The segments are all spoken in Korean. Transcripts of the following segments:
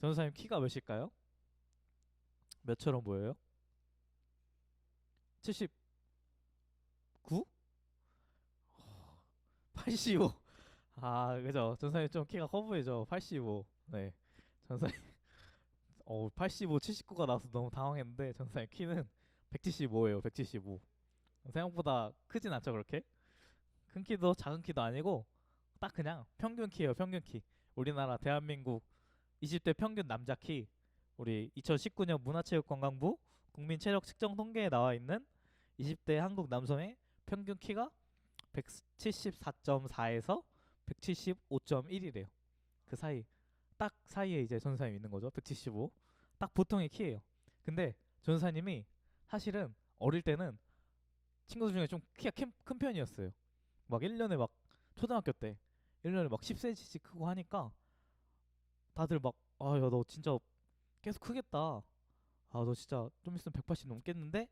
전도사님 키가 몇일까요? 몇처럼 보여요? 79? 85. 아, 그죠. 전도사님 좀 키가 커 보이죠? 85. 네. 전도사님 85, 79가 나와서 너무 당황했는데 전도사님 키는 175예요. 175. 생각보다 크진 않죠, 그렇게? 큰 키도 작은 키도 아니고 딱 그냥 평균 키예요. 평균 키. 우리나라 대한민국 20대 평균 남자 키. 우리 2019년 문화체육관광부 국민체력 측정 통계에 나와 있는 20대 한국 남성의 평균 키가 174.4에서 175.1이래요. 그 사이, 딱 사이에 이제 전사님이 있는 거죠. 175. 딱 보통의 키예요. 근데 전사님이 사실은 어릴 때는 친구들 중에 좀 키가 큰 편이었어요. 막 1년에 막 초등학교 때 1년에 막 10cm씩 크고 하니까 다들 막 아, 야, 너 진짜 계속 크겠다. 아, 너 진짜 좀 있으면 180 넘겠는데?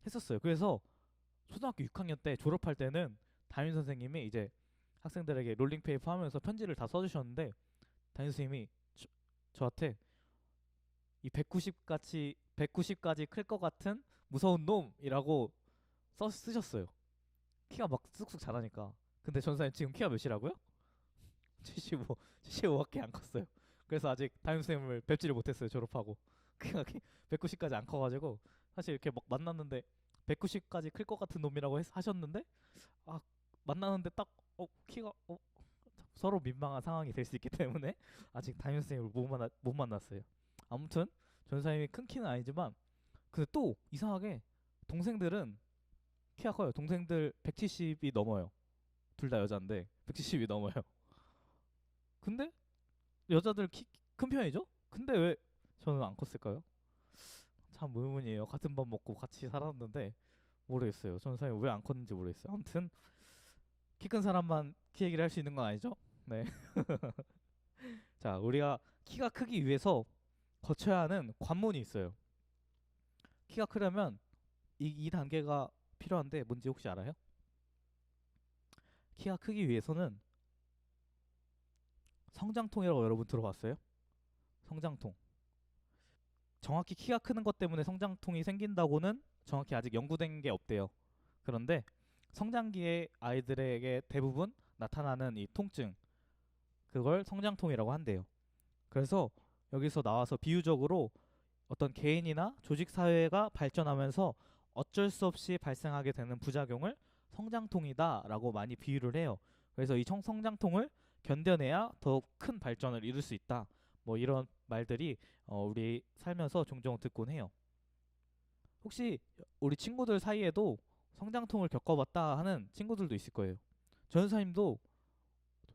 했었어요. 그래서 초등학교 6학년 때 졸업할 때는 담임 선생님이 이제 학생들에게 롤링페이퍼 하면서 편지를 다 써주셨는데 담임 선생님이 저한테 이 190까지 190까지 클 것 같은 무서운 놈이라고 쓰셨어요. 키가 막 쑥쑥 자라니까. 근데 전사님 지금 키가 몇이라고요? 75, 75밖에 안 컸어요. 그래서 아직 담임 선생님을 뵙지를 못했어요. 졸업하고. 키가 190까지 안 커가지고 사실 이렇게 막 만났는데 190까지 클 것 같은 놈이라고 하셨는데 아 만나는데 딱 키가 서로 민망한 상황이 될 수 있기 때문에 아직 담임 선생님을 못 만났어요. 아무튼 전사님이 큰 키는 아니지만 근데 또 이상하게 동생들은 키가 커요. 동생들 170이 넘어요. 둘 다 여자인데 170이 넘어요. 근데 여자들 키 큰 편이죠? 근데 왜 저는 안 컸을까요? 참 의문이에요. 같은 밥 먹고 같이 살았는데 모르겠어요. 전사님 왜 안 컸는지 모르겠어요. 아무튼 키 큰 사람만 키 얘기를 할 수 있는 건 아니죠? 네. 자, 우리가 키가 크기 위해서 거쳐야 하는 관문이 있어요. 키가 크려면 이 단계가 필요한데 뭔지 혹시 알아요? 키가 크기 위해서는 성장통이라고 여러분 들어봤어요? 성장통. 정확히 키가 크는 것 때문에 성장통이 생긴다고는 정확히 아직 연구된 게 없대요. 그런데 성장기의 아이들에게 대부분 나타나는 이 통증, 그걸 성장통이라고 한대요. 그래서 여기서 나와서 비유적으로 어떤 개인이나 조직 사회가 발전하면서 어쩔 수 없이 발생하게 되는 부작용을 성장통이다라고 많이 비유를 해요. 그래서 이 성장통을 견뎌내야 더 큰 발전을 이룰 수 있다. 뭐 이런 말들이 우리 살면서 종종 듣곤 해요. 혹시 우리 친구들 사이에도 성장통을 겪어봤다 하는 친구들도 있을 거예요. 전사님도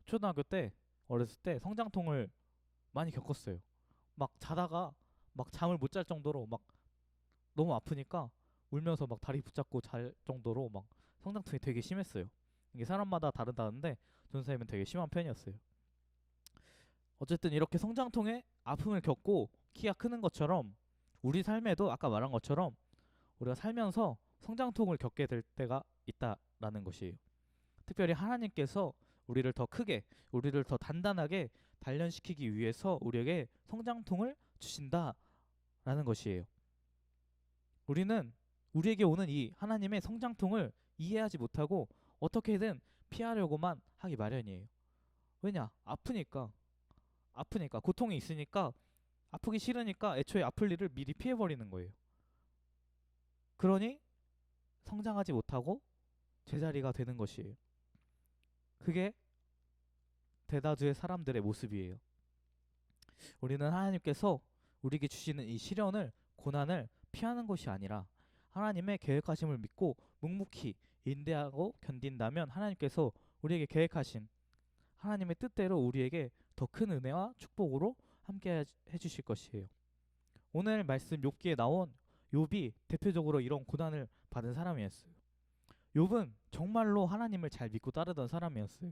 초등학교 때 어렸을 때 성장통을 많이 겪었어요. 막 자다가 막 잠을 못 잘 정도로 막 너무 아프니까 울면서 막 다리 붙잡고 잘 정도로 막 성장통이 되게 심했어요. 이게 사람마다 다르다는데 전사님은 되게 심한 편이었어요. 어쨌든 이렇게 성장통에 아픔을 겪고 키가 크는 것처럼 우리 삶에도 아까 말한 것처럼 우리가 살면서 성장통을 겪게 될 때가 있다라는 것이에요. 특별히 하나님께서 우리를 더 크게, 우리를 더 단단하게 단련시키기 위해서 우리에게 성장통을 주신다라는 것이에요. 우리는 우리에게 오는 이 하나님의 성장통을 이해하지 못하고 어떻게든 피하려고만 하기 마련이에요. 왜냐? 아프니까 고통이 있으니까 아프기 싫으니까 애초에 아플 일을 미리 피해버리는 거예요. 그러니 성장하지 못하고 제자리가 되는 것이에요. 그게 대다수의 사람들의 모습이에요. 우리는 하나님께서 우리에게 주시는 이 시련을, 고난을 피하는 것이 아니라 하나님의 계획하심을 믿고 묵묵히 인내하고 견딘다면 하나님께서 우리에게 계획하신 하나님의 뜻대로 우리에게 더 큰 은혜와 축복으로 함께 해주실 것이에요. 오늘 말씀 욥기에 나온 욥이 대표적으로 이런 고난을 받은 사람이었어요. 욥은 정말로 하나님을 잘 믿고 따르던 사람이었어요.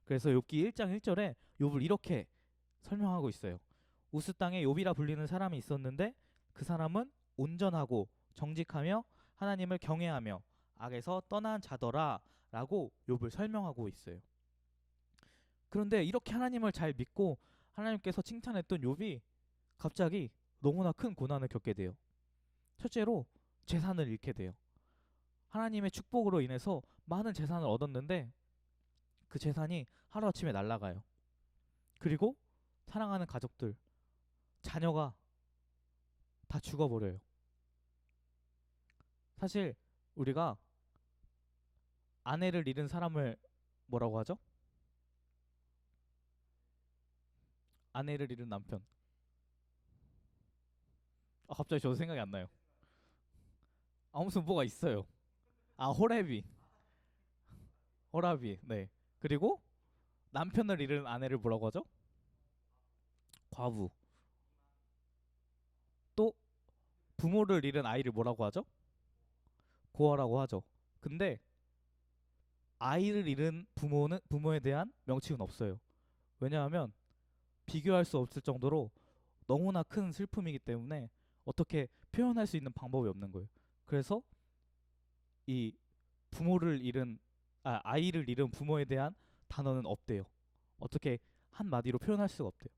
그래서 욥기 1장 1절에 욥을 이렇게 설명하고 있어요. 우스 땅에 욥이라 불리는 사람이 있었는데 그 사람은 온전하고 정직하며 하나님을 경외하며 악에서 떠난 자더라라고 욥을 설명하고 있어요. 그런데 이렇게 하나님을 잘 믿고 하나님께서 칭찬했던 욥이 갑자기 너무나 큰 고난을 겪게 돼요. 첫째로 재산을 잃게 돼요. 하나님의 축복으로 인해서 많은 재산을 얻었는데 그 재산이 하루아침에 날아가요. 그리고 사랑하는 가족들, 자녀가 다 죽어버려요. 사실 우리가 아내를 잃은 사람을 뭐라고 하죠? 아내를 잃은 남편. 갑자기 저도 생각이 안 나요. 아무튼 뭐가 있어요. 호레비, 호라비. 네. 그리고 남편을 잃은 아내를 뭐라고 하죠? 과부. 또 부모를 잃은 아이를 뭐라고 하죠? 고아라고 하죠. 근데 아이를 잃은 부모에 대한 명칭은 없어요. 왜냐하면 비교할 수 없을 정도로 너무나 큰 슬픔이기 때문에 어떻게 표현할 수 있는 방법이 없는 거예요. 그래서 이 부모를 잃은 아이를 잃은 부모에 대한 단어는 없대요. 어떻게 한 마디로 표현할 수가 없대요.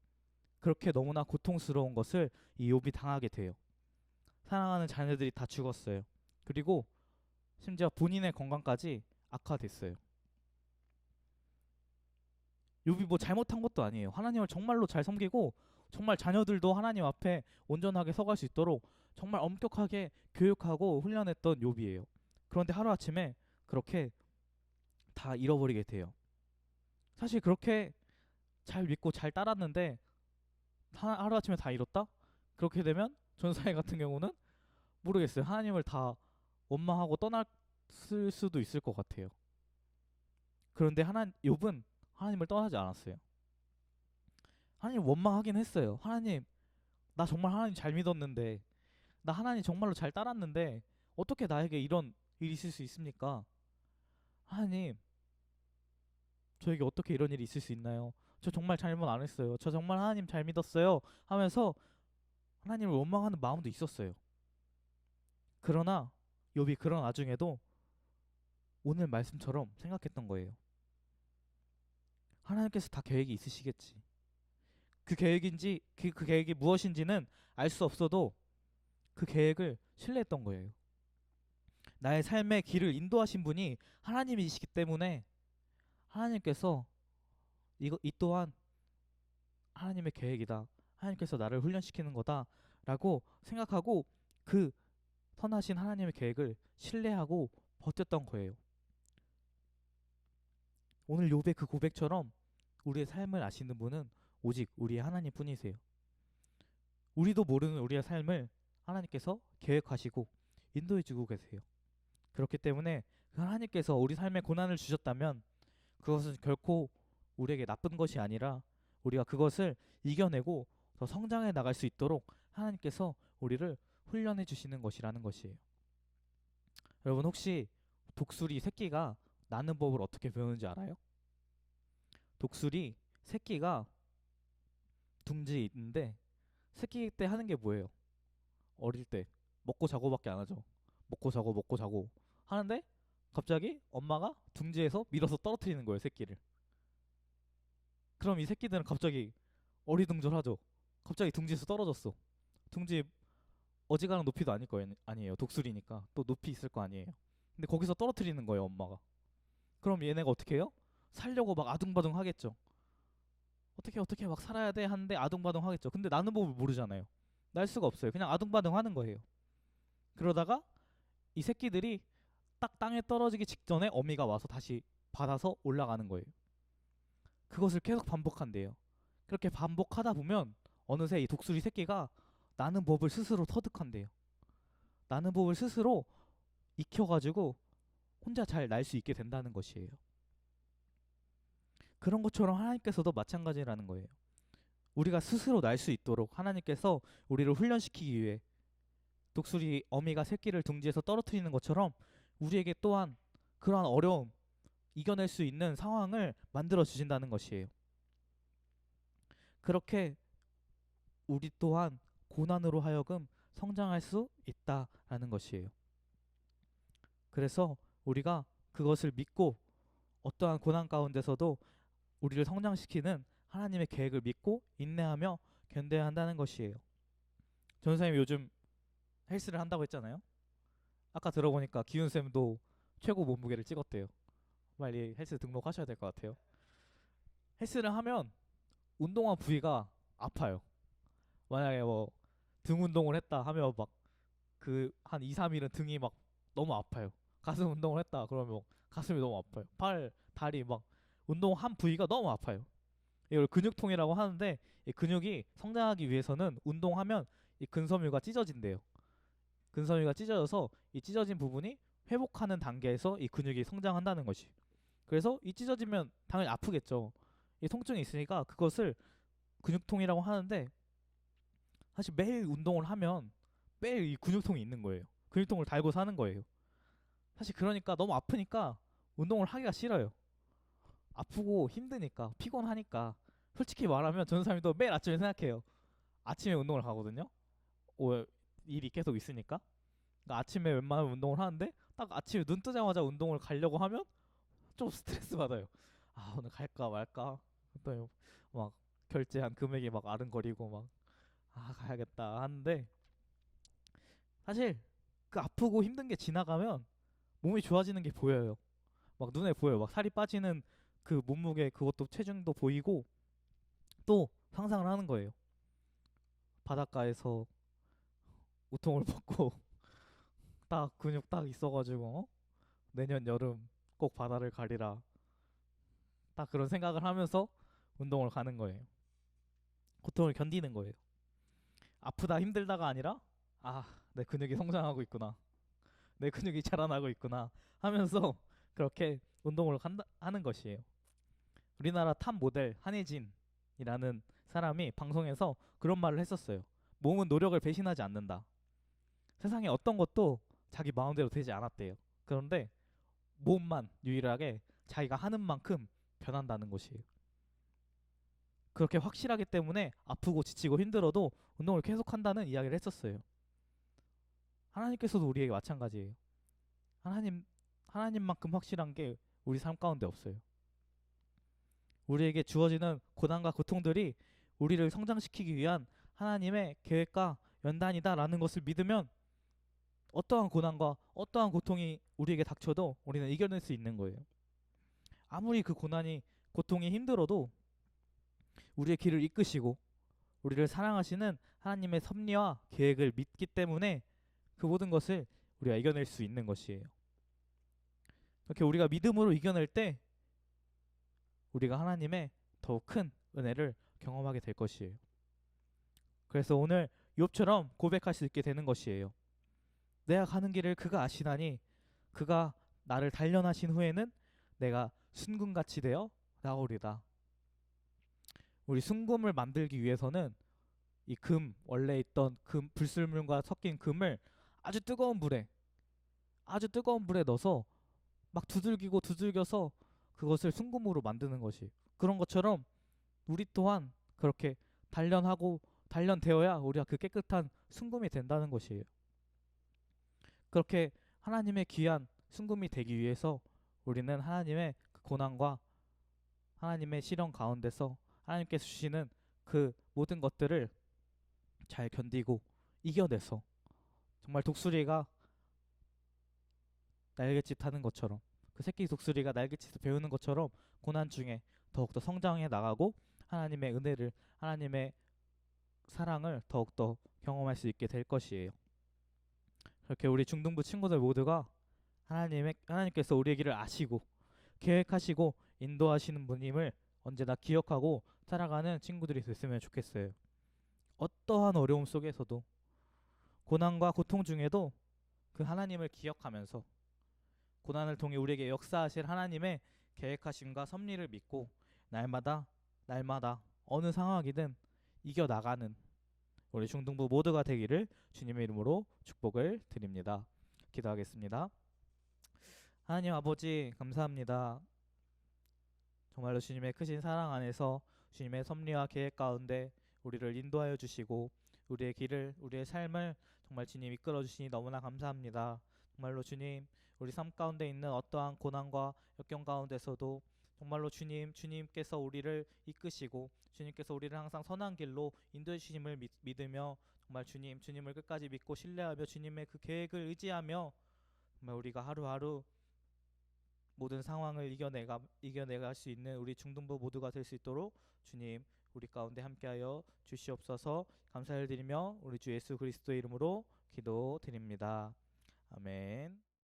그렇게 너무나 고통스러운 것을 이 욥이 당하게 돼요. 사랑하는 자녀들이 다 죽었어요. 그리고 심지어 본인의 건강까지 악화됐어요. 욥이 뭐 잘못한 것도 아니에요. 하나님을 정말로 잘 섬기고 정말 자녀들도 하나님 앞에 온전하게 서갈 수 있도록 정말 엄격하게 교육하고 훈련했던 욥이에요. 그런데 하루아침에 그렇게 다 잃어버리게 돼요. 사실 그렇게 잘 믿고 잘 따랐는데 하루아침에 다 잃었다? 그렇게 되면 전사회 같은 경우는 모르겠어요. 하나님을 다 원망하고 떠났을 수도 있을 것 같아요. 그런데 욥은 하나님을 떠나지 않았어요. 하나님 원망하긴 했어요. 하나님, 나 정말 하나님 잘 믿었는데, 나 하나님 정말로 잘 따랐는데 어떻게 나에게 이런 일이 있을 수 있습니까? 하나님, 저에게 어떻게 이런 일이 있을 수 있나요? 저 정말 잘못 안 했어요. 저 정말 하나님 잘 믿었어요. 하면서 하나님을 원망하는 마음도 있었어요. 그러나 욥이 그런 와중에도 오늘 말씀처럼 생각했던 거예요. 하나님께서 다 계획이 있으시겠지. 그 계획인지 그 계획이 무엇인지는 알 수 없어도 그 계획을 신뢰했던 거예요. 나의 삶의 길을 인도하신 분이 하나님이시기 때문에 하나님께서 이 또한 하나님의 계획이다. 하나님께서 나를 훈련시키는 거다라고 생각하고 그 선하신 하나님의 계획을 신뢰하고 버텼던 거예요. 오늘 욥의 그 고백처럼 우리의 삶을 아시는 분은 오직 우리의 하나님뿐이세요. 우리도 모르는 우리의 삶을 하나님께서 계획하시고 인도해 주고 계세요. 그렇기 때문에 그 하나님께서 우리 삶에 고난을 주셨다면 그것은 결코 우리에게 나쁜 것이 아니라 우리가 그것을 이겨내고 더 성장해 나갈 수 있도록 하나님께서 우리를 훈련해 주시는 것이라는 것이에요. 여러분 혹시 독수리 새끼가 나는 법을 어떻게 배우는지 알아요? 독수리 새끼가 둥지에 있는데 새끼 때 하는 게 뭐예요? 어릴 때 먹고 자고밖에 안 하죠. 먹고 자고 하는데 갑자기 엄마가 둥지에서 밀어서 떨어뜨리는 거예요, 새끼를. 그럼 이 새끼들은 갑자기 어리둥절하죠. 갑자기 둥지에서 떨어졌어. 둥지 어지간한 높이도 아닐 거 아니에요. 독수리니까 또 높이 있을 거 아니에요. 근데 거기서 떨어뜨리는 거예요, 엄마가. 그럼 얘네가 어떻게 해요? 살려고 막 아둥바둥 하겠죠. 어떻게 막 살아야 돼 하는데 아둥바둥 하겠죠. 근데 나는 법을 모르잖아요. 날 수가 없어요. 그냥 아둥바둥 하는 거예요. 그러다가 이 새끼들이 딱 땅에 떨어지기 직전에 어미가 와서 다시 받아서 올라가는 거예요. 그것을 계속 반복한대요. 그렇게 반복하다 보면 어느새 이 독수리 새끼가 나는 법을 스스로 터득한대요. 나는 법을 스스로 익혀가지고 혼자 잘 날 수 있게 된다는 것이에요. 그런 것처럼 하나님께서도 마찬가지라는 거예요. 우리가 스스로 날 수 있도록 하나님께서 우리를 훈련시키기 위해 독수리 어미가 새끼를 둥지에서 떨어뜨리는 것처럼 우리에게 또한 그러한 어려움, 이겨낼 수 있는 상황을 만들어 주신다는 것이에요. 그렇게 우리 또한 고난으로 하여금 성장할 수 있다라는 것이에요. 그래서 우리가 그것을 믿고 어떠한 고난 가운데서도 우리를 성장시키는 하나님의 계획을 믿고 인내하며 견뎌야 한다는 것이에요. 전사님이 요즘 헬스를 한다고 했잖아요. 아까 들어보니까 기훈 쌤도 최고 몸무게를 찍었대요. 빨리 헬스 등록하셔야 될 것 같아요. 헬스를 하면 운동한 부위가 아파요. 만약에 뭐 등 운동을 했다 하면 막 그 한 2, 3일은 등이 막 너무 아파요. 가슴 운동을 했다 그러면 가슴이 너무 아파요. 팔, 다리 막 운동한 부위가 너무 아파요. 이걸 근육통이라고 하는데 이 근육이 성장하기 위해서는 운동하면 이 근섬유가 찢어진대요. 근섬유가 찢어져서 이 찢어진 부분이 회복하는 단계에서 이 근육이 성장한다는 것이. 그래서 이 찢어지면 당연히 아프겠죠. 이 통증이 있으니까 그것을 근육통이라고 하는데 사실 매일 운동을 하면 매일 이 근육통이 있는 거예요. 근육통을 달고 사는 거예요. 사실 그러니까 너무 아프니까 운동을 하기가 싫어요. 아프고 힘드니까 피곤하니까 솔직히 말하면 저는 사람도 매일 아침에 생각해요. 아침에 운동을 가거든요. 일이 계속 있으니까. 그러니까 아침에 웬만하면 운동을 하는데 딱 아침에 눈 뜨자마자 운동을 가려고 하면 좀 스트레스 받아요. 아 오늘 갈까 말까. 또 막 결제한 금액이 막 아른거리고 막 아 가야겠다 하는데 사실 그 아프고 힘든 게 지나가면 몸이 좋아지는 게 보여요. 막 눈에 보여요. 막 살이 빠지는 그 몸무게 그것도 체중도 보이고 또 상상을 하는 거예요. 바닷가에서 우통을 벗고 딱 근육 딱 있어가지고 내년 여름 꼭 바다를 가리라. 딱 그런 생각을 하면서 운동을 가는 거예요. 고통을 견디는 거예요. 아프다 힘들다가 아니라 아, 내 근육이 성장하고 있구나. 내 근육이 자라나고 있구나 하면서 그렇게 운동을 하는 것이에요. 우리나라 탑 모델 한혜진이라는 사람이 방송에서 그런 말을 했었어요. 몸은 노력을 배신하지 않는다. 세상에 어떤 것도 자기 마음대로 되지 않았대요. 그런데 몸만 유일하게 자기가 하는 만큼 변한다는 것이에요. 그렇게 확실하기 때문에 아프고 지치고 힘들어도 운동을 계속한다는 이야기를 했었어요. 하나님께서도 우리에게 마찬가지예요. 하나님만큼 확실한 게 우리 삶 가운데 없어요. 우리에게 주어지는 고난과 고통들이 우리를 성장시키기 위한 하나님의 계획과 연단이다라는 것을 믿으면 어떠한 고난과 어떠한 고통이 우리에게 닥쳐도 우리는 이겨낼 수 있는 거예요. 아무리 그 고난이 고통이 힘들어도 우리의 길을 이끄시고 우리를 사랑하시는 하나님의 섭리와 계획을 믿기 때문에 그 모든 것을 우리가 이겨낼 수 있는 것이에요. 그렇게 우리가 믿음으로 이겨낼 때 우리가 하나님의 더욱 큰 은혜를 경험하게 될 것이에요. 그래서 오늘 욥처럼 고백할 수 있게 되는 것이에요. 내가 가는 길을 그가 아시나니 그가 나를 단련하신 후에는 내가 순금같이 되어 나오리다. 우리 순금을 만들기 위해서는 이 원래 있던 불순물과 섞인 금을 아주 뜨거운 불에 넣어서 막 두들기고 두들겨서 그것을 순금으로 만드는 것이. 그런 것처럼 우리 또한 그렇게 단련되어야 우리가 그 깨끗한 순금이 된다는 것이에요. 그렇게 하나님의 귀한 순금이 되기 위해서 우리는 하나님의 그 고난과 하나님의 시련 가운데서 하나님께서 주시는 그 모든 것들을 잘 견디고 이겨내서 정말 독수리가 날갯짓 하는 것처럼 그 새끼 독수리가 날갯짓을 배우는 것처럼 고난 중에 더욱더 성장해 나가고 하나님의 은혜를 하나님의 사랑을 더욱더 경험할 수 있게 될 것이에요. 그렇게 우리 중등부 친구들 모두가 하나님께서 우리의 길을 아시고 계획하시고 인도하시는 분임을 언제나 기억하고 살아가는 친구들이 됐으면 좋겠어요. 어떠한 어려움 속에서도 고난과 고통 중에도 그 하나님을 기억하면서 고난을 통해 우리에게 역사하실 하나님의 계획하심과 섭리를 믿고 날마다 어느 상황이든 이겨나가는 우리 중등부 모두가 되기를 주님의 이름으로 축복을 드립니다. 기도하겠습니다. 하나님 아버지 감사합니다. 정말로 주님의 크신 사랑 안에서 주님의 섭리와 계획 가운데 우리를 인도하여 주시고 우리의 길을 우리의 삶을 정말 주님 이끌어 주시니 너무나 감사합니다. 정말로 주님 우리 삶 가운데 있는 어떠한 고난과 역경 가운데서도 정말로 주님께서 우리를 이끄시고 주님께서 우리를 항상 선한 길로 인도해 주심을 믿으며 정말 주님을 끝까지 믿고 신뢰하며 주님의 그 계획을 의지하며 정말 우리가 하루하루 모든 상황을 이겨내갈 수 있는 우리 중등부 모두가 될 수 있도록 주님 우리 가운데 함께하여 주시옵소서. 감사를 드리며 우리 주 예수 그리스도의 이름으로 기도드립니다. 아멘.